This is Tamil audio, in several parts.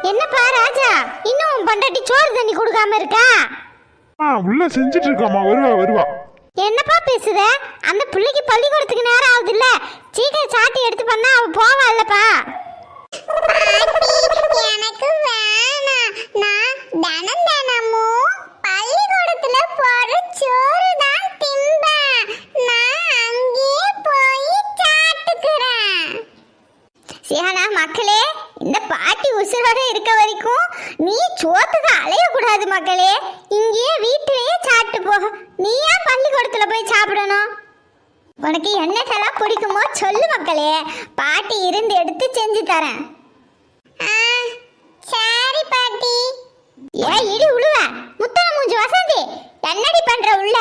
என்னப்பா ராஜா, இன்னும் உன் பொண்டாட்டி சோறு தண்ணி கொடுக்காம இருக்கா? உள்ள செஞ்சுட்டு இருக்காமா, வருவா வருவா. என்னப்பா பேசுத? அந்த பிள்ளைக்கு பள்ளிக்கூடத்துக்கு நேரம் ஆகுது இல்ல, சீக்கிரம் சாட்டி எடுத்து பண்ணா அவ போவா இல்லப்பா. எனக்கு வேணாம். நான் தினமும் பள்ளிக்கூடத்துல போற சோறு தான் திம்பேன். நான் அங்கேயே போய் சாப்பிட்டுக்கிறேன். சியானா மக்களே, இந்த பாட்டி உசுரோட இருக்க வரைக்கும் நீ சோத்துக்கு அலையக்கூடாது மக்களே. இங்கேயே வீட்டிலேயே சாப்பிட்டு போ. நீ ஏன் பள்ளிக்கூடத்துல போய் சாப்பிடணும்? உனக்கு என்னெல்லாம் பிடிக்குமோ சொல்லு மக்களே, பாட்டி இருந்து எடுத்து செஞ்சு தரேன். சரி பாட்டி. ஏன் இடி உழுவ? முத்தன மூஞ்சி வசந்தி, என்னடி பண்ற உள்ள?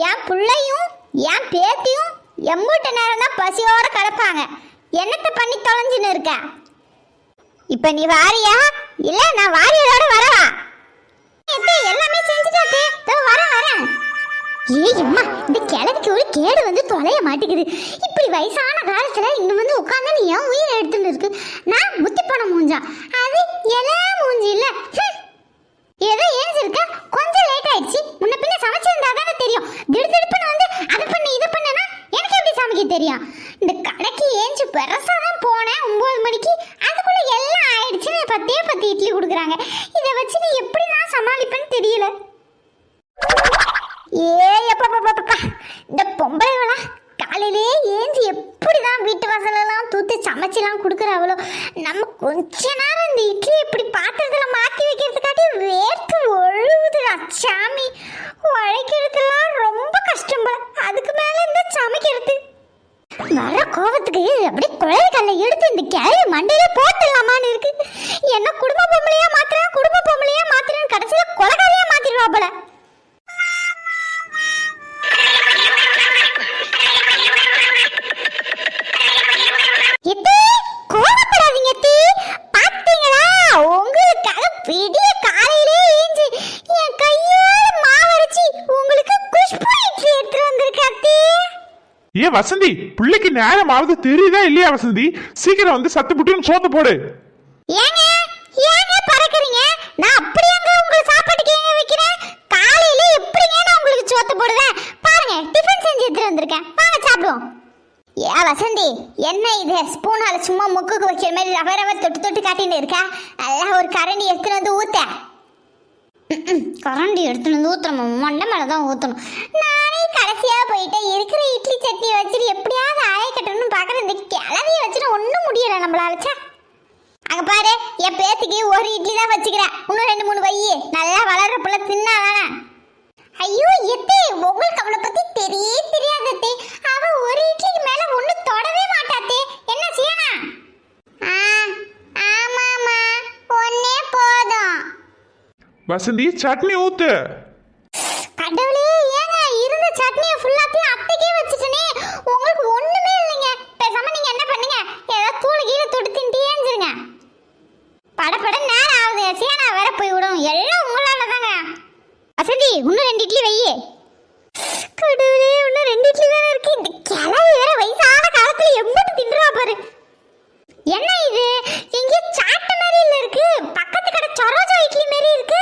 என் பிள்ளையும் என் பேத்தியும் எம்பூட்ட நேரம் தான் பசியோட கிடப்பாங்க. என்னத்தை பண்ணி தொலைஞ்சுன்னு இருக்க? இப்ப நீ வாரியா இல்ல நான் வாரியதோட வரவா? எல்லாமே செஞ்சுட்டாத்தே, வரேன். ஏய் அம்மா, இந்த கிழவிக்கு ஒரு கேடு வந்து தொலைய மாட்டேங்குது. இப்படி வயசான காலத்துல இன்னும் வந்து உட்காந்து நீ ஏன் உயிரை எடுத்துன்னு இருக்கு? நான் முத்தி போன மூஞ்சா, அது எல்லா மூஞ்சி இல்ல. ஏதோ ஏஞ்சிருக்க, கொஞ்சம் லேட் ஆயிடுச்சு. முன்ன பின்ன சமைச்சிருந்தா தானே தெரியும். திடுதிடுப்புன்னு வந்து அதை பண்ணு இதை பண்ணுனா எனக்கு எப்படி சமைக்க தெரியும்? இந்த கடைக்கு ஏஞ்சி பெருசாதான் போனேன் 9 மணிக்கு, அதுக்குள்ள எல்லாம் ஆயிடுச்சுன்னு 10 இட்லி கொடுக்குறாங்க. இதை வச்சு நீ எப்படி நான் சமாளிப்பேன்னு தெரியல. ஏப்பா, இந்த பொம்பளைகளா காலையிலே ஏஞ்சி எப்படிதான் வீட்டு வாசலெல்லாம் தூத்து சமைச்செல்லாம் கொடுக்குறாவளோ. நம்ம கொஞ்ச நேரம் இந்த இட்லி இப்படி பாத்திரத்துல மாற்றி வைக்கிறதுக்காட்டி வேர்த்து ஒழுகுதுடா சாமி. உழைக்கிறதுலாம் ரொம்ப கஷ்டம் போல, அதுக்கு மேல இந்த சமைக்கிறது. வர கோவத்துக்கு அப்படியே குழந்தை கல்லை எடுத்து இந்த கிழவி மண்டையில போட்டுடலாமான்னு இருக்கு. என்ன குடும்ப பொம்பளையா மாத்துறேன்னு கடைசியில கொலகாரியா மாத்திடுவா போல. கோவப்படாதீங்க தீ, பாத்தீங்களா? உங்களுக்காக விடிய காலையிலே ஏஞ்சி என் கையோட மாவரைச்சி உங்களுக்கு குஷ்பு இட்லி எடுத்து வந்திருக்காத்தே. ஏ வசந்தி, பிள்ளைக்கு நேரம் ஆகுது தெரியுதா இல்லையா வசந்தி? சீக்கிரம் வந்து சத்து புட்டுன்னு சோத்து போடு. ஏங்க பறக்குறீங்க? நான் அப்படியேங்க உங்களுக்கு சாப்பாட்டுக்கு ஏங்க வைக்கிறேன்? காலையில எப்படிங்க நான் உங்களுக்கு சோத்து போடுவேன்? பாருங்க, டிஃபன் செஞ்சு எடுத்து வந்திருக்கேன், வாங்க சாப்பிடுவோம். ஏ வசந்தி, என்ன இது ஸ்பூனால சும்மா முக்குக்கு வைக்கிற மாதிரி ரவ தொட்டு காட்டின்னு இருக்கா? நல்லா ஒரு கரண்டி எடுத்துன்னு வந்து ஊத்த. கரண்டி எடுத்துன்னு வந்து ஊற்றணும், மண்டை மேலே தான் ஊற்றணும். நானே கடைசியாக போயிட்டு இருக்கிற இட்லி சட்னி வச்சுட்டு எப்படியாவது ஆய கட்டணும்னு பார்க்குறேன். இந்த கிளவியை வச்சுட்டு ஒன்றும் முடியலை நம்மளாலச்சா. அங்கே பாரு, என் பேத்திக்கு ஒரு இட்லி தான் வச்சுக்கிறேன், இன்னும் 2 3 வை. நல்லா வளர்ற பிள்ளை தின்னாதானே. ஐயோ எத்தே, உங்களுக்கு அவளை பத்தி தெரியாதே. அவ ஒரு இட்லிக்கு மேல ஒண்ணு தொடவே மாட்டாத்தே. என்ன சியானா? ஆமாமா, ஒன்னே போதும். வசந்தி, சட்னி ஊத்து. கடவுளே, ஏங்க இருந்த சட்னியை ஃபுல்லாத்தையும் அத்தைக்கே வச்சுட்டனே. உங்களுக்கு ஒண்ணுமே இல்லைங்க. பேசாம நீங்க என்ன பண்ணுங்க, ஏதாவது தூள் கீழே தொட்டு தின்ட்டு ஏஞ்சிருங்க. படப்பட நேரம் ஆகுது, சியானா வேற போய் விடும். எல்லாம் உங்களால தாங்க. வசந்தி, இன்னும் 2 இட்லி வை. கடவுளே, இன்னும் 2 இட்லி தானே இருக்கு. இந்த கிளவி வேற வயசான காலத்துல எம்பட்டு தின்றா பாரு. என்ன இது, எங்க சாட்ட மாதிரி இல்ல இருக்கு, பக்கத்து கடை சரோஜா இட்லி மாதிரி இருக்கு.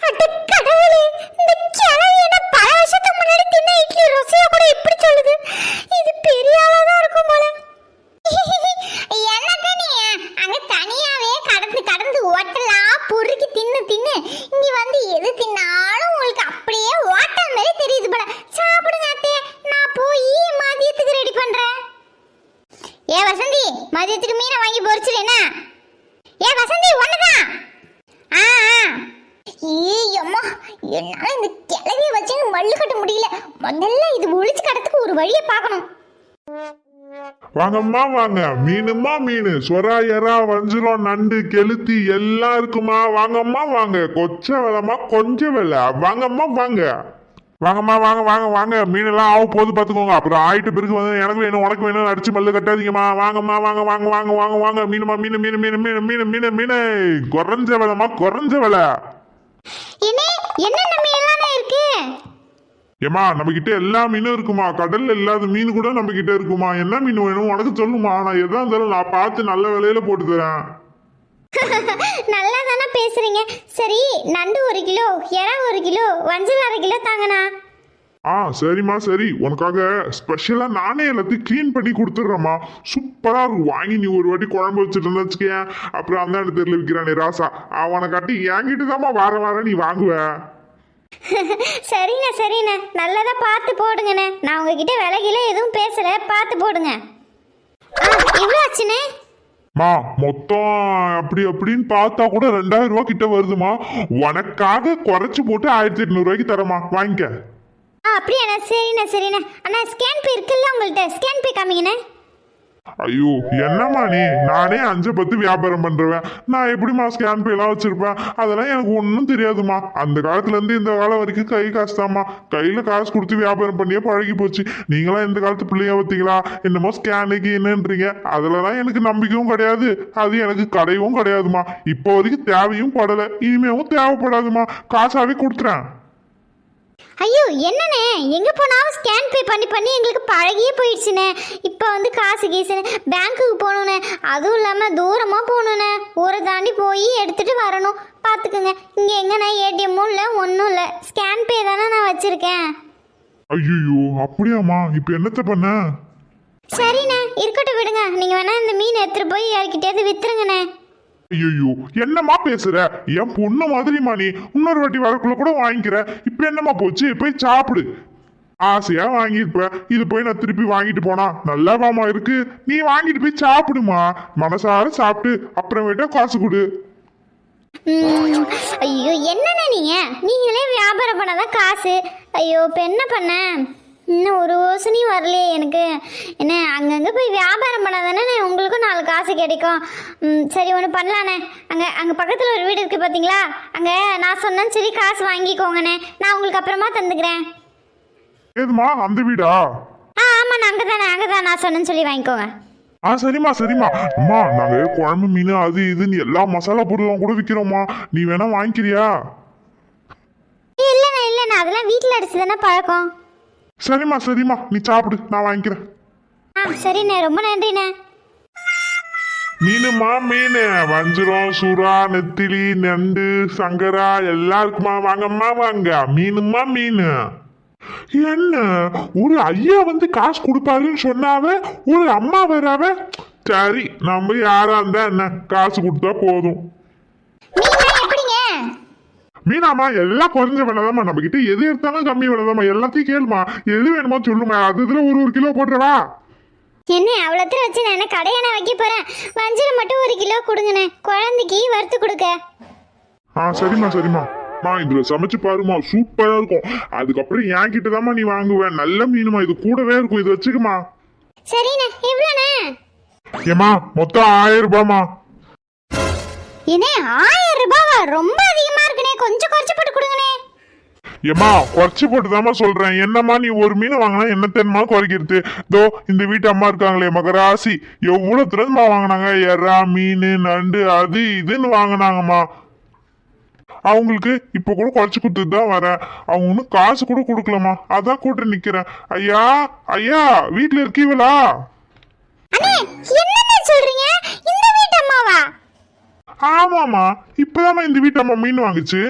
அட கடவுளே, இந்த கிளவி என்ன பல வருஷத்துக்கு முன்னாடி தின்ன இட்லி ருசியா கூட இப்படி சொல்லுது. இது பெரிய ஆளா தான் இருக்கும் போல. என்னத்த நீ அங்க தனியாவே கடந்து ஓட்டலாம் பொறுக்கி தின்னு இங்க வந்து எது தின்னாலும் உங்களுக்கு அப்படியே ஓட்டல் மாதிரி தெரியுது போல. சாப்பிடுங்க அத்தே, நான் போய் மதியத்துக்கு ரெடி பண்றேன். ஏ வசந்தி, மதியத்துக்கு மீனை வாங்கி பொரிச்சிருனா? ஏ வசந்தி, ஒண்ணுதான். ஏய்யம்மா, என்னால இந்த கிளவியை வச்சு மல்லு கட்ட முடியல. முதல்ல இது ஒழிச்சு கடத்துக்கு ஒரு வழியை பார்க்கணும். வாங்கம்மா வாங்க, மீனுமா மீன், சொரா எறா வஞ்சிரம் நண்டு கெளுத்தி எல்லாம் இருக்குமா. வாங்கம்மா வாங்க, கொச்ச விலைமா கொஞ்சம் விலை. வாங்கம்மா வாங்க. வாங்கம்மா வாங்க வாங்க வாங்க, மீனெல்லாம் ஆக போது பார்த்துக்கோங்க. அப்புறம் ஆயிட்டு பிறகு வந்து எனக்கு வேணும் உனக்கு வேணும் அடிச்சு மல்லு கட்டாதீங்கம்மா. வாங்கம்மா வாங்க வாங்க வாங்க வாங்க வாங்க. மீனுமா மீன் மீன் மீன் மீன் மீன் மீன் மீன் குறைஞ்ச விலைமா, குறைஞ்ச விலை. என்னென்ன மீன்லாம் இருக்கு? ஏமா நம்ம கிட்ட எல்லா மீனும் இருக்குமா, கடல்ல இல்லாத மீன் கூட நம்ம கிட்ட இருக்குமா. என்ன மீன் வேணும் உனக்கு சொல்லுமா, நான் எதா இருந்தாலும் நான் பார்த்து நல்ல விலையில போட்டு தரேன். நல்லா தானே பேசுறீங்க. சரி, நண்டு 1 கிலோ, எறா 1 கிலோ, வஞ்சல் 1/2 கிலோ தாங்கண்ணா. சரிம்மா சரி, உனக்காக ஸ்பெஷலா நானே எல்லாத்தையும் க்ளீன் பண்ணி கொடுத்துட்றேம்மா. சூப்பரா இருக்கும். வாங்கி நீ ஒரு வாட்டி குழம்பு வச்சுட்டு வச்சுக்கேன். அப்புறம் அந்த இடத்துல விற்கிறானே ராசா, அவனை காட்டி என்கிட்ட தாம்மா வார நீ வாங்குவ. சரிண்ணே சரிண்ணே, நல்லதா பார்த்து போடுங்கண்ணே. நான் உங்ககிட்ட விலைகில எதுவும் பேசல, பார்த்து போடுங்க. இவ்வளோ ஆச்சுண்ணே? மா மொத்தம் அப்படின்னு பார்த்தா கூட 2000 ரூபா கிட்ட வருதுமா. உனக்காக குறைச்சு போட்டு 1800 ரூபாய்க்கு தரமா, வாங்கிக்க. அப்படியாண்ணா, சரிண்ணே சரிண்ணே. அண்ணா ஸ்கேன் பே இருக்குல்ல உங்கள்கிட்ட, ஸ்கேன் பே காமிங்கண்ணே. ஐயோ என்னம்மா நீ, நானே 5-10 வியாபாரம் பண்றேன், நான் எப்படிமா ஸ்கேன் பே எல்லாம் வச்சிருப்பேன். அதெல்லாம் எனக்கு ஒன்றும் தெரியாதுமா. அந்த காலத்துல இருந்து இந்த காலம் வரைக்கும் கை காசு தாம்மா. கையில காசு கொடுத்து வியாபாரம் பண்ணியே பழகி போச்சு. நீங்களாம் இந்த காலத்து பிள்ளைய பார்த்தீங்களா, என்னமோ ஸ்கேனுக்கு என்னன்றீங்க. அதுலலாம் எனக்கு நம்பிக்கையும் கிடையாது, அது எனக்கு கடையும் கிடையாதுமா. இப்போ வரைக்கும் தேவையும் படலை, இனிமேவும் தேவைப்படாதுமா. காசாவே கொடுத்துறேன். ஐயோ என்னண்ணே, எங்கே போனாலும் ஸ்கேன் பே பண்ணி பண்ணி எங்களுக்கு பழகியே போயிடுச்சுண்ணே. இப்போ வந்து காசு கீசுன்னு பேங்க்குக்கு போகணுண்ணே, அதுவும் இல்லாமல் தூரமாக போகணுண்ணே. ஊரை தாண்டி போய் எடுத்துகிட்டு வரணும். பார்த்துக்குங்க, இங்கே எங்கண்ணே ஏடிஎம்மும் இல்லை, ஒன்றும் இல்லை. ஸ்கேன் பே தானே நான் வச்சுருக்கேன். ஐயோ அப்படியாம்மா, இப்போ என்னத்த பண்ண? சரிண்ணே இருக்கட்டும், விடுங்க. நீங்கள் வேணால் இந்த மீன் எடுத்துகிட்டு போய் யார்கிட்டயாவது விற்றுருங்கண்ணே. ஐயோ என்னம்மா பேசுற, என் பொண்ணு மாதிரிமா நீ. இன்னொரு வாட்டி வரக்குள்ள கூட வாங்கிக்கிற. இப்ப என்னம்மா போச்சு, போய் சாப்பிடு. ஆசையா வாங்கியிருப்ப, இது போய் நான் திருப்பி வாங்கிட்டு போனா நல்லாவாமா இருக்கு. நீ வாங்கிட்டு போய் சாப்பிடுமா, மனசார சாப்பிட்டு அப்புறமேட்டா காசு கொடு. ஐயோ என்னண்ணே நீங்களே வியாபாரம் பண்ணாதான் காசு. ஐயோ இப்போ என்ன பண்ண, இன்னும் ஒரு யோசனையும் வரலையே எனக்கு. என்ன அங்கங்கே போய் வியாபாரம் பண்ணாதானே உங்களுக்கும் 4 காசு கிடைக்கும். சரி ஒன்று பண்ணலாண்ணே, அங்கே பக்கத்தில் ஒரு வீடு இருக்குது பார்த்தீங்களா, அங்கே நான் சொன்னேன்னு சொல்லி காசு வாங்கிக்கோங்கண்ணே. நான் உங்களுக்கு அப்புறமா தந்துக்கிறேன். ஏதுமா அந்த வீடா? ஆமாண்ணா, அங்கே தான் நான் சொன்னேன்னு சொல்லி வாங்கிக்கோங்க. சரிம்மா சரிம்மா. அம்மா நாங்க குழம்பு மீன் அது இதுன்னு எல்லா மசாலா பொருளும் கூட விற்கிறோம்மா, நீ வேணா வாங்கிக்கிறியா? இல்லைண்ணா அதெல்லாம் வீட்டில் அடிச்சு தானே பழக்கம். சரிம்மா நீ சாப்பிடு, நான் வாங்கிக்கிறேன். சரிண்ணே, ரொம்ப நன்றிண்ணே. மீனுமா மீன், வஞ்சிரம், சுறா, நெத்திலி, நண்டு, சங்கரா எல்லாம் இருக்குமா, வாங்கம்மா வாங்க. மீனுமா மீன். என்ன ஒரு ஐயா வந்து காசு கொடுப்பாருன்னு சொன்னாவ, ஒரு அம்மா வராவ. சரி நம்ம யாரா இருந்தா என்ன, காசு கொடுத்தா போதும். மீனாமா எல்லாம் குறைஞ்ச விலைதாம்மா, நம்ம கிட்ட எது எடுத்தாலும் கம்மி விலைதாம்மா. எல்லாத்தையும் கேளுமா, எது வேணுமோ சொல்லுமா. அது இதுல ஒரு கிலோ போட்டுறவா? என்ன அவ்வளோத்துல வச்சு நான் என்ன கடையான வைக்க போறேன். வஞ்சரம் மட்டும் 1 கிலோ கொடுங்கண்ணே, குழந்தைக்கு வறுத்து கொடுக்க. சரிம்மா. இதுல சமைச்சு பாருமா, சூப்பரா இருக்கும். அதுக்கப்புறம் என் கிட்டதாம்மா நீ வாங்குவேன். நல்ல மீனுமா, இது கூடவே இருக்கும், இது வச்சுக்குமா. சரிண்ணே, எவ்வளோண்ணே? ஏமா மொத்தம் 1000 ரூபாய்மா. என்ன 1000 ரூபாவா? ரொம்ப அதிகமா இருக்குனே, கொஞ்சம் குறைச்சு போட்டு கொடுங்கண்ணே. ஏமா குறைச்சு போட்டுதாம்மா சொல்றேன். என்னம்மா நீ ஒரு மீன் வாங்கினா என்ன தென்மா குறைக்கிறது? இதோ இந்த வீட்டு அம்மா இருக்காங்களே மகராசி, எவ்வளவு திறமா வாங்கினாங்க. எறா, மீன், நண்டு அது இதுன்னு வாங்கினாங்கம்மா. அவங்களுக்கு இப்ப கூட குறைச்சு கொடுத்துட்டு தான் வரேன். அவங்க ஒன்னும் காசு கூட கொடுக்கலமா, அதான் கூட்டு நிக்கிறேன். ஐயா வீட்டுல இருக்கீங்களா? சொல்றீங்க, இந்த வீட்டு அம்மாவா? ஆமாமா, இப்பதாம்மா இந்த வீட்டு அம்மா மீன் வாங்குச்சு.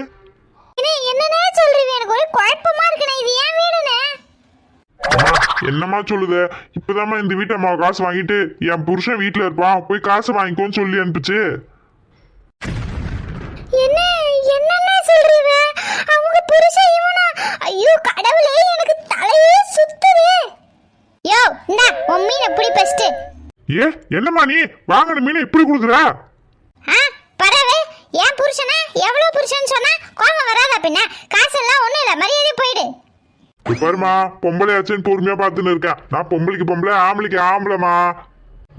என்னன்னா சொல்றீங்க, எனக்கு ஒரு குழப்பமா இருக்குனே. இது ஏன் வீடுனே? என்னம்மா சொல்லுது? இப்பதாம்மா இந்த வீட்டு அம்மா காசு வாங்கிட்டு என் புருஷன் வீட்டுல இருப்பான், போய் காசு வாங்கிக்கோன்னு சொல்லி அனுப்பிச்சு. என்னன்னா சொல்றீங்க? அவங்க புருஷன் இவனா? ஐயோ கடவுளே, எனக்கு தலையே சுத்துதே. யோ இந்தா உன் மீன் எப்படி பெஸ்ட். என்னம்மா நீ வாங்கின மீன் இப்படி கொடுக்குற? பரவே ஏன் புருஷனா? எவ்வளவு புருஷன் சொன்னா கோவம் வராதா? பின்ன காசெல்லாம் ஒண்ணும் இல்ல, மரியாதை போயிடு. பாருமா, பொம்பளையாச்சுன்னு பொறுமையா பார்த்துன்னு இருக்கேன். நான் பொம்பளைக்கு பொம்பளை, ஆம்பளைக்கு ஆம்பளைமா.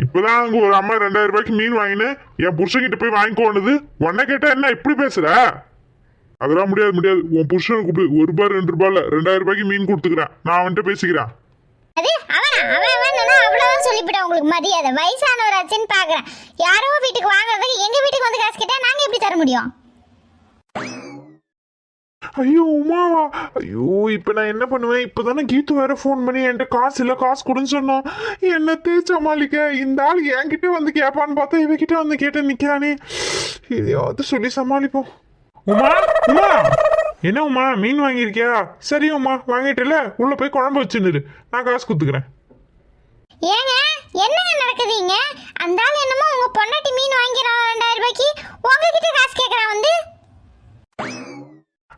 இப்பதான் அங்க ஒரு அம்மா 2000 ரூபாய்க்கு மீன் வாங்கினு என் புருஷன்கிட்ட போய் வாங்கிக்கோணுது. உன்ன கேட்டா என்ன இப்படி பேசுற? அதெல்லாம் முடியாது. உன் புருஷனை கூப்பிடு. 1 ரூபாய் 2 ரூபாய்ல 2000 ரூபாய்க்கு மீன் கொடுத்துக்கிறேன். நான் அவன்கிட்ட பேசிக்கிறேன். அவ்வளவுதான் சொல்லிவிட்டேன். உங்களுக்கு மரியாதை வயசானவராச்சுன்னு பாக்குறேன். யாரோ வீட்டுக்கு வாங்குறதுக்கு எங்க வீட்டுக்கு வந்து காசு கேட்டா நாங்க எப்படி தர முடியும்? ஐயோ உமாவா, ஐயோ இப்ப நான் என்ன பண்ணுவேன்? இப்பதானே கீத்து வேற ஃபோன் பண்ணி என்கிட்ட காசு இல்ல காசு கொடுன்னு சொன்னான். என்னத்தை சமாளிக்க? இந்த ஆள் என்கிட்ட வந்து கேட்பான்னு பார்த்தா இவகிட்ட வந்து கேட்டு நிக்கிறானே. இதையாவது சொல்லி சமாளிப்போம். உமா உமா, என்ன உமா மீன் வாங்கியிருக்கியா? சரி உமா, வாங்கிட்டுல உள்ள போய் குழம்பு வச்சுன்னு நான் காசு கொடுத்துக்கிறேன். ஏங்க என்னங்க நடக்குதுங்க? அந்த ஆள் என்னமோ உங்க பொண்டாட்டி மீன் வாங்கிறான் 2000 ரூபாய்க்கு, உங்ககிட்ட காசு கேட்கறான் வந்து.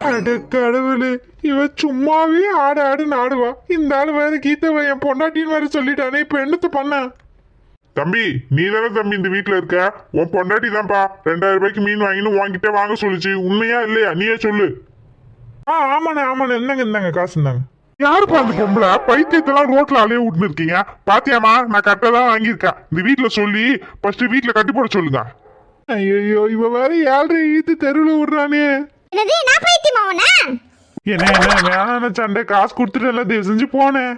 அட கடவுளே, இவ சும்மாவே ஆடு ஆடுன்னு ஆடுவா. இந்த ஆள் வேற கீதவை என் பொண்டாட்டின்னு வேற சொல்லிட்டானே. இப்ப என்னத்த பண்ண? தம்பி நீ தானே தம்பி இந்த வீட்டுல இருக்க? உன் பொண்டாட்டி தான்ப்பா 2000 ரூபாய்க்கு மீன் வாங்கின்னு உன்கிட்ட வாங்க சொல்லுச்சு. உண்மையா இல்லையா நீயே சொல்லு. ஆமாண்ணே ஆமாண்ணே, என்னங்க இந்தாங்க காசு இருந்தாங்க. யாருப்பா அந்த பொம்பளை? பைத்தியத்தெல்லாம் ரோட்ல அலைய விட்டுன்னு இருக்கீங்க. பாத்தியாமா, நான் கரெக்டா தான் வாங்கியிருக்கேன். இந்த வீட்டுல சொல்லி ஃபர்ஸ்ட் வீட்டுல கட்டி போட சொல்லுங்க. ஐயோ இவ வேற 7.5 இழுத்து தெருவில் விடுறானே. என்னது, நான் பைத்தியமா உன்ன? என்ன என்ன வேணாம் சண்டை, காசு கொடுத்துட்டு எல்லாம் தயவு செஞ்சு போனேன்.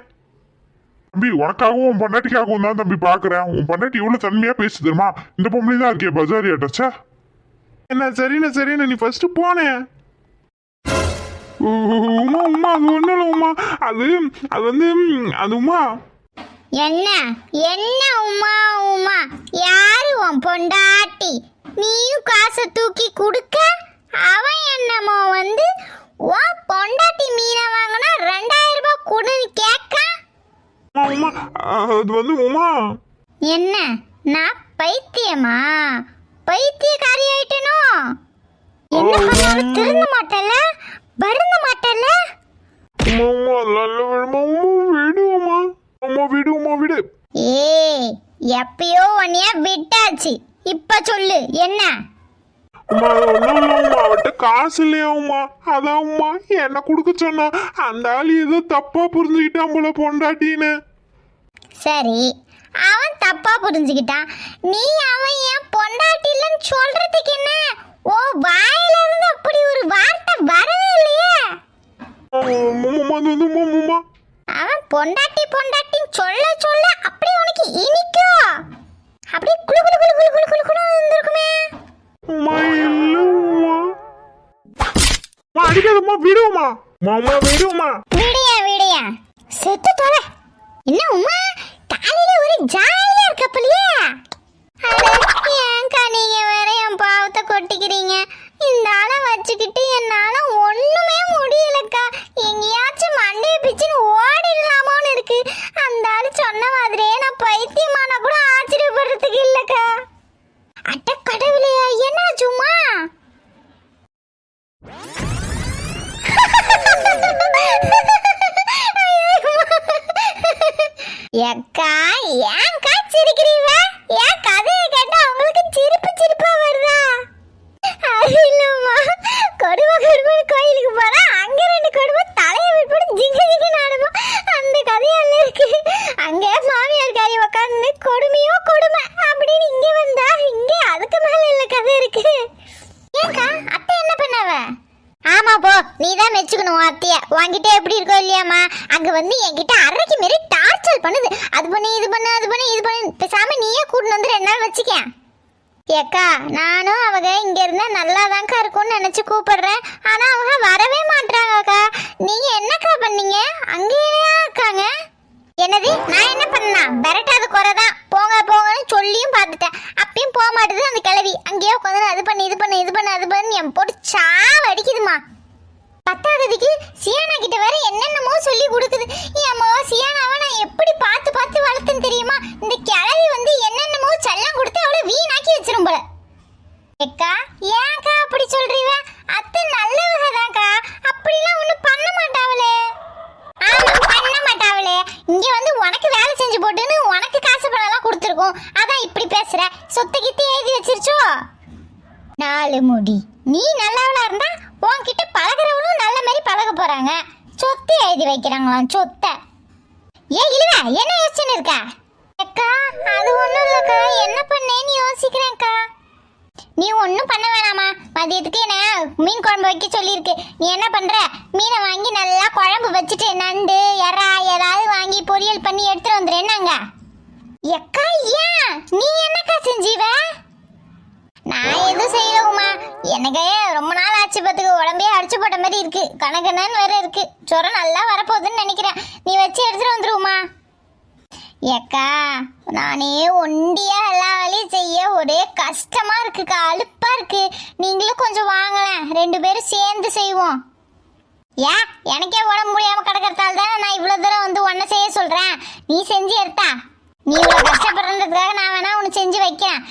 தம்பி உனக்காகவும் உன் பொண்டாட்டிக்காகவும் தான் தம்பி பாக்குறேன். உன் பொண்டாட்டி இவ்வளவு தன்மையா பேசு தெரியுமா? இந்த பொம்பளை தான் இருக்கே பஜாரி அட்டச்சா. என்ன சரிண்ணே சரிண்ணே, நீ ஃபர்ஸ்ட் போனேன். உமா உமா, அது ஒண்ணும் இல்லை உமா, அது அது வந்து அது உமா. என்ன என்ன உமா உமா? யாரு உன் பொண்டாட்டி? நீயும் காசை தூக்கி கொடுக்க, அவன் என்னமோ வந்து உன் பொண்டாட்டி மீனை வாங்கினா 2000 ரூபாய் கொடுன்னு கேட்க. உமா அது வந்து உமா. என்ன நான் பைத்தியமா? பைத்தியக்காரி ஆயிட்டனோ? என்ன பண்ணாலும் திருந்த மாட்டல, வருந்த மாட்டல. உமா உமா நல்ல விடுமா உமா, விடுமா உமா, விடுமா விடு. ஏய் எப்பயோ உன்னைய விட்டாச்சு, இப்ப சொல்லு என்ன? உமா ஒன்றும் இல்லை உமா, அவட்ட காசு இல்லையா உமா, அதான் உமா என்ன கொடுக்க சொன்னா. அந்த ஆள் ஏதோ தப்பா புரிஞ்சுக்கிட்டான் போல பொண்டாட்டின்னு. சரி, அவன் தப்பா புரிஞ்சுக்கிட்டான். நீ அவன் என் பொண்டாட்டி இல்லைன்னு சொல்றதுக்கு என்ன? ஓ வாயில இருந்து அப்படி ஒரு வார்த்தை வரவே இல்லையே. உமா அது வந்து உமா உமா, அவன் பொண்டாட்டி பொண்டாட்டின்னு சொல்ல சொல்ல அப்படி உனக்கு இனிக்கும். அப்படியே குளு குளு குளு குளு குளு குளு குளு இருந்திருக்குமே. உமா இல்ல உமா, உமா அடிக்காதம்மா, விடுமா மாமா, விடுமா. விடியா விடியா செத்து தொலை. என்ன உமா காலையில ஒரு ஜாலியா இருக்கப்பலையே? ஏன்க்கா நீங்க வேற என் பாவத்தை கொட்டிக்கிறீங்க? இந்த ஆளை வச்சுக்கிட்டு என்னால ஒண்ணுமே முடியலக்கா. எங்கேயாச்சும் மண்டைய பிச்சுன்னு ஓடிடலாமோன்னு இருக்கு. அந்த ஆளு சொன்ன மாதிரியே நான் பைத்தியமானா கூட ஆச்சரியப்படுறதுக்கு இல்லக்கா. அட்ட கடவுளே, என்ன சும்மா? ஏக்கா ஏன்க்கா சிரிக்கிறீங்க? ஏன் கதையை கேட்டா உங்களுக்கு சிரிப்பு சிரிப்பா வருதா? அது இல்லம்மா, கொடுமை கொடுமை கோயிலுக்கு போனா அங்க 2 கொடுமை தலையை விட்டு ஜிங்க ஜிங்க நாடுவோம். அந்த கதையால இருக்கு. அங்க மாமியார் காரி உட்காந்து கொடுமையோ கொடுமை அப்படின்னு இங்க வந்தா இங்க அதுக்கு மேல இல்ல கதை இருக்கு. ஏன்க்கா அத்தை என்ன பண்ணாவ? ஆமா போ, நீ தான் மெச்சுக்கணும் அத்தைய. உன்கிட்ட எப்படி இருக்கோ இல்லையாமா, அங்க வந்து என்கிட்ட அரைக்கு மாரி டார்ச்சர் பண்ணுது. அது பண்ணு இது பண்ணு அது பண்ணு இது பண்ணு. பேசாம நீயே கூட்டின்னு வந்து 2 நாள் வச்சுக்க. ஏக்கா நானும் அவங்க இங்க இருந்தா நல்லாதான்க்கா இருக்கும்னு நினைச்சு கூப்பிடுறேன். ஆனா அவங்க வரவே மாட்டாங்கக்கா. நீங்க என்னக்கா பண்ணீங்க? அங்கேயே இருக்காங்க. என்னது நான் என்ன பண்ணா? பெரட்டாத குறைதான். போங்க போங்கன்னு சொல்லியும் பார்த்துட்டேன். அப்பயும் போக மாட்டேது அந்த கிளவி. அங்கேயோ உட்காந்து அது பண்ணு இது பண்ணு இது பண்ணு அது பண்ணு என் போட்டு சாவ அடிக்குதுமா. 10ஆவதுக்கு சியானா கிட்ட வேற என்னென்னமோ சொல்லி கொடுக்குது. ஏம்மா சியானாவை நான் எப்படி பார்த்து பார்த்து வளர்த்துன்னு தெரியுமா? இந்த கிளவி வந்து என்னென்னமோ செல்லம் கொடுத்து அவளை வீணாக்கி வச்சிரும் போல. ஏக்கா ஏன்க்கா அப்படி சொல்றீங்க? அத்தை நல்லவங்கதான்க்கா, அப்படிலாம் ஒன்றும் பண்ண மாட்டாவளே. ஆமா பண்ண மாட்டாவளே. இங்க வந்து உனக்கு வேலை செஞ்சு போட்டுன்னு உனக்கு காசு பணம்லாம் கொடுத்துருக்கோம். அதான் இப்படி பேசுற. சொத்து கித்து எழுதி வச்சிருச்சோ? 4 முடி. நீ நல்லவளா இருந்தா உன்கிட்ட பழகிறவனும் நல்ல மாதிரி பழக போறாங்க. சொத்து எழுதி வைக்கிறாங்களாம் சொத்தை. ஏன் இழுவ என்ன யோசிச்சுன்னு இருக்கா? அக்கா அது ஒண்ணும் இல்லக்கா, என்ன பண்ணேன்னு யோசிக்கிறேன்க்கா. நீ ஒன்றும் பண்ண வேணாமா. மதியத்துக்கு என்ன மீன் குழம்பு வைக்க சொல்லியிருக்கு. நீ என்ன பண்ற? மீனை வாங்கி நல்லா குழம்பு வச்சுட்டு நண்டு எறா ஏதாவது வாங்கி பொரியல் பண்ணி எடுத்துட்டு வந்துடுறேன்னாங்க. எக்கா ஏன் நீ என்னக்கா செஞ்சீவ? நான் எதுவும் செய்யலவுமா. எனக்கு ரொம்ப நாள் ஆச்சு பார்த்துக்க, உடம்பே அடிச்சு போட்ட மாதிரி இருக்கு, கணக்கணன்னு வேற இருக்கு. ஜுரம் நல்லா வரப்போகுதுன்னு நினைக்கிறேன். நீ வச்சு எடுத்துட்டு வந்துருவோமா? ஏக்கா, நானே ஒண்டியா எல்லா வேலையும் செய்ய ஒரே கஷ்டமா இருக்குக்கா, அலுப்பா இருக்கு. நீங்களும் கொஞ்சம் வாங்கலேன், 2 பேரும் சேர்ந்து செய்வோம். ஏன் எனக்கே உடம்பு முடியாம கிடக்கிறதால தானே நான் இவ்வளவு தூரம் வந்து ஒன்ன செய்ய சொல்றேன். நீ செஞ்சு எடுத்தா, நீ இவ்வளவு கஷ்டப்படுறதுக்காக நான் வேணா உனக்கு செஞ்சு வைக்கிறேன்.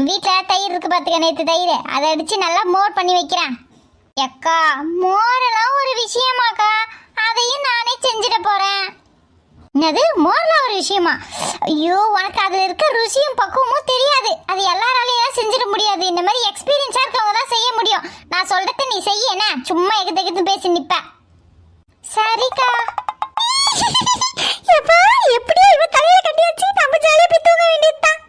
வீட்டுல தயிர் இருக்கு பாத்துக்க, நேத்து தயிர், அதை அடிச்சு நல்லா மோர் பண்ணி வைக்கிறேன். எக்கா, மோரெல்லாம் ஒரு விஷயமாக்கா, அதையும் நானே செஞ்சுட போறேன். என்னது மோர்ல ஒரு விஷயமா? ஐயோ, உனக்கு அதுல இருக்க ருசியும் பக்குவமும் தெரியாது. அது எல்லாராலையும் செஞ்சிட முடியாது. இந்த மாதிரி எக்ஸ்பீரியன்ஸா இருக்கவங்க தான் செய்ய முடியும். நான் சொல்றத நீ செய்ய, என்ன சும்மா எகுத்து பேசி நிப்ப. சரிக்கா. எப்படியோ இவ தலையில கட்டி வச்சு நம்ம ஜாலியா போய் தூங்க வேண்டியதுதான்.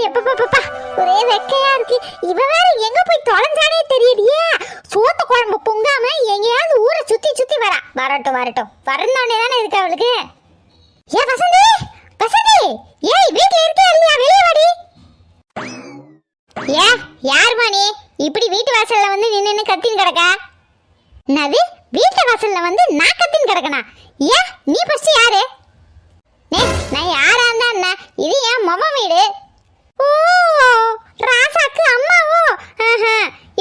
எப்பப்பா ஒரே வெக்கையா இருக்கு. இவ வேற எங்க போய் தொலைஞ்சானே தெரியலையே. சோத்த குழம்பு பொங்காம எங்கேயாவது ஊரை சுத்தி வரா. வரட்டும் வரந்தானே தானே இருக்கு அவளுக்கு. ஏ வசந்தி, வசந்தி, ஏய் வீட்டுல இருக்கே இல்லையா? வெளியே வாடி. ஏ யாருமா நீ இப்படி வீட்டு வாசல்ல வந்து நின்னு கத்தின்னு கிடக்க? என்னது வீட்டு வாசல்ல வந்து நான் கத்தின்னு கிடக்கனா? ஏன் நீ ஃபர்ஸ்ட் யாரு? நான் யாரா இருந்தா என்ன, இது என் மொம வீடு. ஓ, ராசாக்கு அம்மாவோ?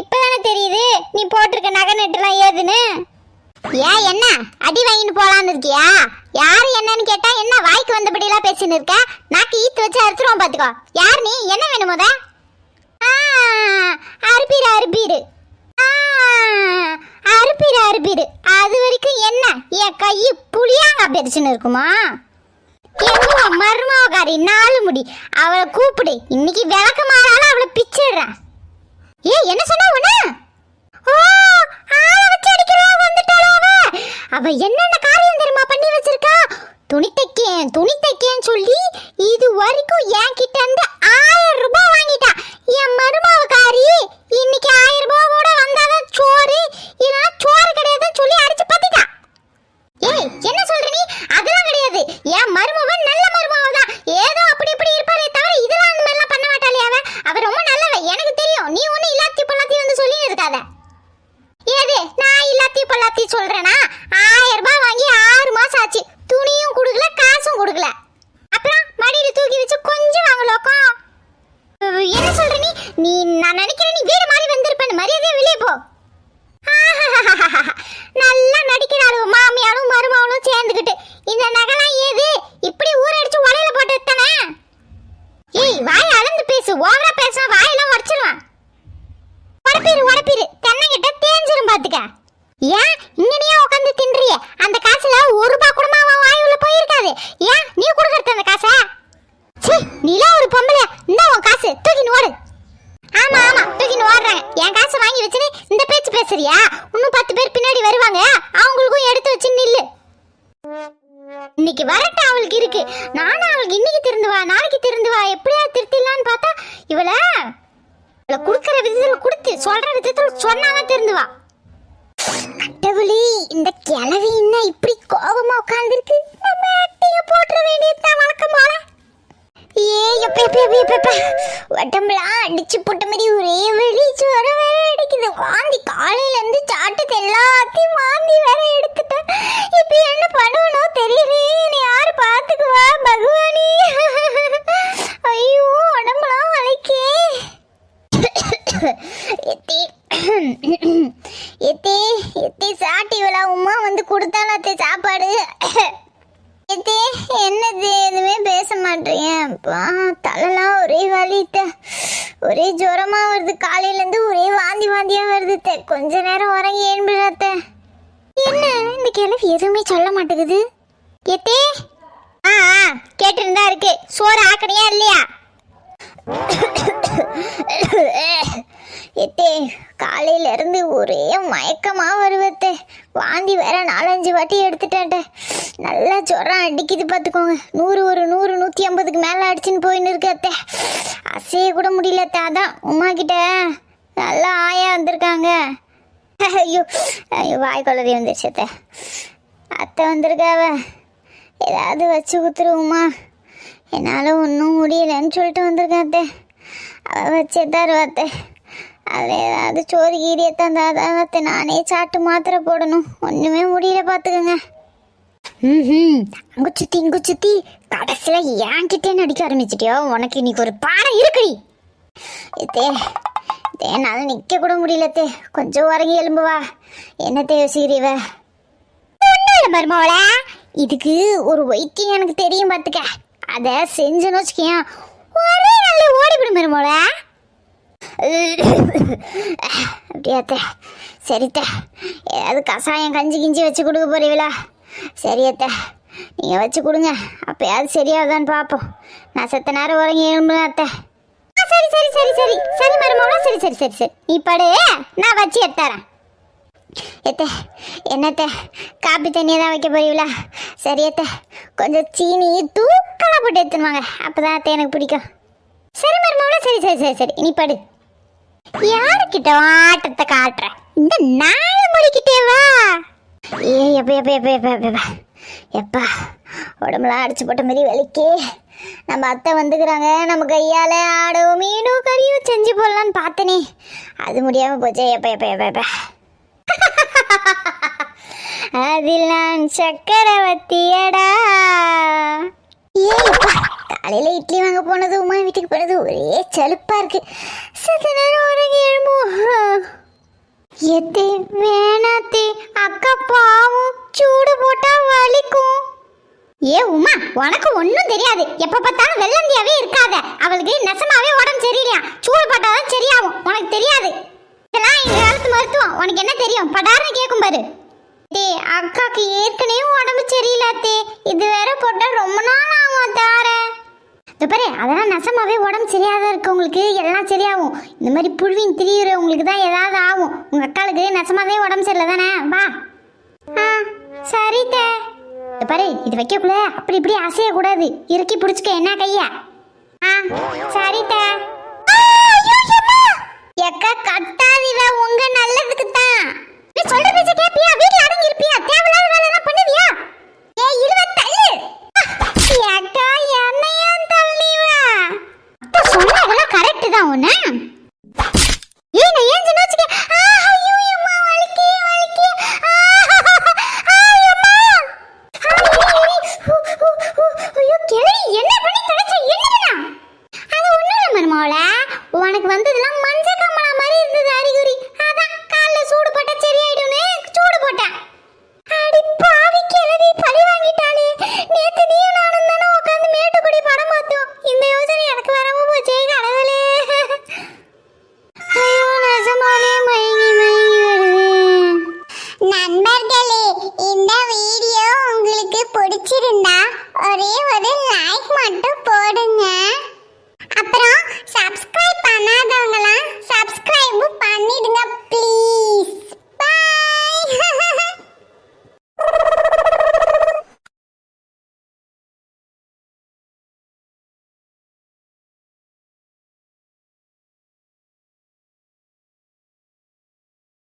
இப்பதானே தெரியுது நீ போட்டிருக்க நகை நெட்டுலாம் ஏதுன்னு. ஏன் என்ன அடி வாங்கிட்டு போலான்னு இருக்கியா? யாரு என்னன்னு கேட்டா என்ன வாய்க்கு வந்தபடியெல்லாம் பேசின்னு இருக்க? நாக்கு ஈத்து வச்சு அறுத்துருவோம் பாத்துக்கோ. யார் நீ? என்ன வேணும் முத? அறுப்பீரு அது வரைக்கும் என்ன என் கையு புளியாங்க பெருசுன்னு இருக்குமா? எங்க மருமகாரி 4 முடி, அவளை கூப்பிடு. இன்னைக்கு விளக்க மாறால அவளை பிச்சிடுறேன். ஏ என்ன சொன்னா உன? ஓ, ஆளை வச்சு அடிக்கிறா வந்துட்டாளா அவ? அவ என்னென்ன காரியம் தெரியுமா பண்ணி வச்சிருக்கா? துணி தைக்கேன்னு சொல்லி இது வரைக்கும் என் கிட்ட இருந்து 1000 ரூபாய் வாங்கிட்டா. என் மருமகாரி இன்னைக்கு 1000 ரூபாய் கூட வந்தாதான் சோறு, இல்லைன்னா சோறு கிடையாதுன்னு சொல்லி அடிச்சு பத்திட்டா. ஏய் என்ன சொல்ற நீ? அதெல்லாம் கிடையாது. என் மருமவன் நல்ல மருமவ தான். ஏதோ அப்படி இருப்பாளே தவிர இதெல்லாம் அந்த மாதிரிலாம் பண்ண மாட்டாளே அவ. அவ ரொம்ப நல்லவ, எனக்கு தெரியும். நீ ஒண்ணு இல்லாத்தி பொல்லாத்தி வந்து சொல்லி இருக்காத. ஏது நான் இல்லாத்தி பொல்லாத்தி சொல்றேனா? 1000 ரூபாய் வாங்கி 6 மாசம் ஆச்சு. துணியும் கொடுக்கல, காசும் கொடுக்கல. அப்புறம் மடியில தூக்கி வச்சு கொஞ்சம் வாங்கலோக்கம். என்ன சொல்ற நீ? நீ நான் நினைக்கிறேன் நீ வீடு மாறி வந்திருப்பேன். மரியாதையா வெளியே போ. நல்லா நடிக்கிறாளும் மாமியாரும் மருமகளும் சேர்ந்துக்கிட்டு. இந்த நகைலாம் ஏது? இப்படி ஊரடிச்சு உலையில போட்டு விட்டானே. ஏய் வாய் அளந்து பேசு, ஓவரா பேசினா வாயெல்லாம் உடச்சிருவான். உடப்பீரு தென்னங்கிட்ட தேஞ்சிரும் பாத்துக்க. ஏன் இங்கனையா உட்காந்து தின்றிய? அந்த காசுல 1 ரூபாய் கூட அவன் வாய் உள்ள போயிருக்காது. ஏன் நீ கொடுக்கறது அந்த காசை? சீ, நீலா ஒரு பொம்பளை. இந்த உன் காசு தூக்கின்னு ஓடு. ஆமா தூக்கின்னு ஓடுறாங்க. என் காசை வாங்கி வச்சுன்னு இந்த பேச்சு பேசுறியா? இன்னும் 10 பேர் பின்னாடி வருவாங்க, அவங்களுக்கும் எடுத்து வச்சு நில்லு. இன்னைக்கு வரட்டும் அவளுக்கு இருக்கு. நானும் அவளுக்கு இன்னைக்கு திருந்துவா, நாளைக்கு திருந்துவா, எப்படியா திருத்திடலான்னு பார்த்தா இவளை குடுக்கற விதத்துல கொடுத்து சொல்ற விதத்துல சொன்னாதான் திருந்துவா. கடவுளே, இந்த கிழவி என்ன இப்படி கோபமா உட்கார்ந்துருக்கு? நம்ம அட்டைய போட்டுற வேண்டியதுதான் வழக்கம் போல. உடம்புலாம் அடிச்சு போட்ட மாதிரி ஒரே வெளி சோற வேற அடிக்குது. வாந்தி காலையில இருந்து சாப்பிட்டது எல்லாத்தையும் வாந்தி வேற எடுத்துட்டேன். இப்ப என்ன பண்ணுவனோ தெரியலே. யாரு பாத்துக்குவா பகவானி? ஐயோ உடம்புலாம் வலிக்கே. எத்தே சாட்டி விழா உமா வந்து கொடுத்தாலே சாப்பாடு. என்னது எதுவுமே பேச மாட்டேன். தலைலாம் ஒரே வலித்த, ஒரே ஜுரமா வருது. காலையில இருந்து ஒரே வாந்தியா வருது. கொஞ்ச நேரம் உறங்கி ஏன்படுத்த. என்ன இந்த கிழவி எதுவுமே சொல்ல மாட்டேங்குது? எத்தே கேட்டுருந்தா இருக்கு. சோறு ஆக்கணையா இல்லையா? எத்தே காலையில இருந்து ஒரே மயக்கமா வருவத்தே. வாந்தி வேற 4-5 வாட்டி எடுத்துட்டேன். நல்லா ஜுரம் அடிக்குது பார்த்துக்கோங்க. 100 150க்கு மேலே அடிச்சுன்னு போயின்னு இருக்கத்தே. அசைய கூட முடியலத்தே. அதான் உமா கிட்ட நல்லா ஆயா வந்திருக்காங்க. ஐயோ வாய் கொள்ளறி வந்துருச்சத்தே. அத்தை வந்திருக்காவ. ஏதாவது வச்சு குத்துருவோமா? என்னால் ஒன்றும் முடியலன்னு சொல்லிட்டு வந்திருக்காத்தே. அவள் வச்சே தருவாத்தே. அதில் ஏதாவது சோறு கீரியை தந்தாதான் நானே சாப்பிட்டு மாத்திரை போடணும். ஒன்றுமே முடியல பார்த்துக்கோங்க. அங்கே சுற்றி இங்கே சுற்றி கடைசியில் ஏன்கிட்டே நடிக்க ஆரம்பிச்சிட்டியோ. உனக்கு இன்னைக்கு ஒரு பாடம் இருக்குடி. என்னால் நிற்க கூட முடியலத்தே. கொஞ்சம் உறங்கி எலும்புவா. என்னத்தே யோசிக்கிறீவ? ஒன்றும் இல்லை மருமவள, இதுக்கு ஒரு வைத்தியம் எனக்கு தெரியும் பார்த்துக்க. அதை செஞ்சுன்னு வச்சுக்கேன், ஒரே நாளில் ஓடிவிடும் மருமவள. அப்படியாத்தே? சரித்தே, ஏதாவது கஷாயம் கஞ்சி கிஞ்சி வச்சு கொடுக்க போறீங்களா? சரியத்தே, நீங்கள் வச்சு கொடுங்க. அப்போயாவது சரியாகுதான்னு பார்ப்போம். நான் செத்த நேரம் உறங்கி எழும்புனேன் அத்தை. சரி சரி சரி சரி சரி மருமகளா, சரி சரி சரி சரி நீ படு, நான் வச்சு எடுத்துறேன். எத்த என்னத்த காப்பி தண்ணியை தான் வைக்க போறீங்களா? சரி அத்த, கொஞ்சம் சீனி தூக்கலாக போட்டு எடுத்துனுவாங்க, அப்போதான் அத்தை எனக்கு பிடிக்கும். சரி மருமகளா, சரி சரி சரி சரி நீ படு. யாருக்கிட்ட ஆட்டத்தை காட்டுற? இந்த 4 மணிக்கிட்டே வா. ஏ எப்ப எப்ப எப்ப எப்ப எப்ப எப்பா, உடம்புலாம் அடிச்சு போட்ட மாதிரி வலிக்கே. நம்ம அத்தை வந்துக்கிறாங்க, நம்ம கையால் ஆடோ மீனோ கறியோ செஞ்சு போடலான்னு பார்த்தனே, அது முடியாமல் போச்சே. எப்ப எப்ப எப்ப எப்ப அதில் நான் சக்கரவர்த்தியடா. ஏப்பா, காலையில் இட்லி வாங்க போனது, உமா வீட்டுக்கு போனது ஒரே சலுப்பா இருக்கு. சத்த நேரம் உறங்கி எழும்பும். எத்தே வேணாத்தே, அக்கா பாவம், சூடு போட்டா வலிக்கும். ஏ உமா, உனக்கு ஒன்றும் தெரியாது. எப்ப பார்த்தாலும் வெள்ளந்தியாவே இருக்காத. அவளுக்கு நெசமாவே உடம்பு சரியில்லையா, சூடு போட்டாதான் சரியாகும். உனக்கு தெரியாது. இதெல்லாம் எங்க காலத்து மருத்துவம். உனக்கு என்ன தெரியும்? படார்னு கேட்கும் பாரு. டே, அக்காக்கு ஏற்கனவே உடம்பு சரியில்லாத்தே, இது வேற போட்டா ரொம்ப நாள் ஆகும் தார. பாரு, அதெல்லாம் நெசமாவே உடம்பு சரியாத இருக்கவங்களுக்கு எல்லாம் சரியாகும். இந்த மாதிரி புழுவின் திரியுறவங்களுக்கு தான் ஏதாவது ஆகும். உங்க அக்காளுக்கு நெசமாவே உடம்பு சரியில்லை தானே? வா. சரித்தே. பாரு, இது வைக்கக்குள்ள அப்படி இப்படி அசையக்கூடாது. இறுக்கி பிடிச்சிக்க என்ன கையா. சரித்தே. எக்கா கட்டாதீவ, உங்க நல்லதுக்கு தான். நீ சொல்ற பேச்ச கேப்பியா? வீட்ல அடங்கி இருப்பியா? தேவையில்லாத வேலை எல்லாம் பண்ணுவியா? ஏய் இழுவ தள்ளு. எக்கா என்னையா தள்ளிவா? அத்தை சொன்னதெல்லாம் கரெக்ட் தான் உன்ன. ஏய் நான் ஏன் சொன்ன வச்சுக்க. ஐயோ அம்மா வலிக்கே வலிக்கே. ஐயம்மா. ஐயோ கேளு, என்ன பண்ணி தொலைச்ச? என்னடா? அது ஒண்ணும் இல்ல மருமகளே, உனக்கு வந்ததெல்லாம் மஞ்சள் கம்மலா மாதிரி இருந்தது அறிகுறி.